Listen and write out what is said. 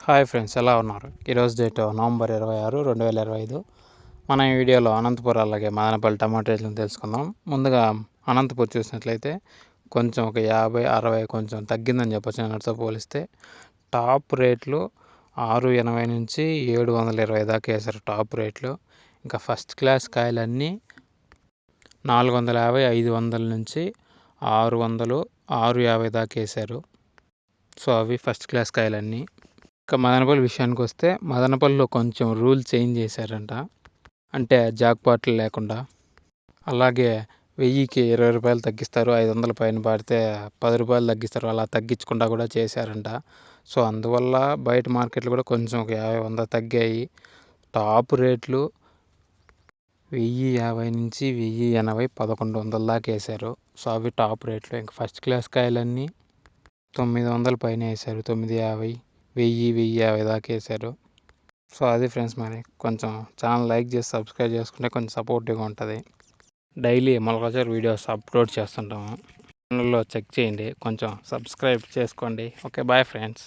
Hi friends, ఎలా ఉన్నారు? ఈరోజు డేట్ నవంబర్ 26, 2025. మన ఈ వీడియోలో అనంతపురం అలాగే మదనపల్లి టమాటా రేట్లను తెలుసుకుందాం. ముందుగా అనంతపురం చూసినట్లయితే కొంచెం ఒక 50, 60 కొంచెం తగ్గిందని చెప్పొచ్చు నిన్నటితో పోలిస్తే. టాప్ రేట్లు 680 నుంచి 720 దాకా వేశారు టాప్ రేట్లు. ఇంకా ఫస్ట్ క్లాస్ కాయలన్నీ 450, 500 నుంచి 600, 650 దాకా వేశారు. సో అవి ఫస్ట్ క్లాస్ కాయలన్నీ. ఇక మదనపల్లి విషయానికి వస్తే మదనపల్లిలో కొంచెం రూల్ చేంజ్ చేశారంట. అంటే జాక్పాట్లు లేకుండా. అలాగే 1000కి 20 రూపాయలు తగ్గిస్తారు, 500 పైన పడితే 10 రూపాయలు తగ్గిస్తారు, అలా తగ్గించకుండా కూడా చేశారంట. సో అందువల్ల బయట మార్కెట్లు కూడా కొంచెం ఒక 50, 100 తగ్గాయి. టాప్ రేట్లు 1050 నుంచి 1080, 1100 దాకా వేశారు. సో అవి టాప్ రేట్లు. ఇంకా ఫస్ట్ క్లాస్ కాయలన్నీ 900 పైన వేశారు, 950, 1000, 1050 దాకా వేశారు. సో అది ఫ్రెండ్స్, మరి కొంచెం ఛానల్ లైక్ చేసి సబ్స్క్రైబ్ చేసుకుంటే కొంచెం సపోర్టివ్గా ఉంటుంది. డైలీ మొలకజొన్న వీడియోస్ అప్లోడ్ చేస్తుంటాము. ఛానల్లో చెక్ చేయండి, కొంచెం సబ్స్క్రైబ్ చేసుకోండి. Okay, bye friends.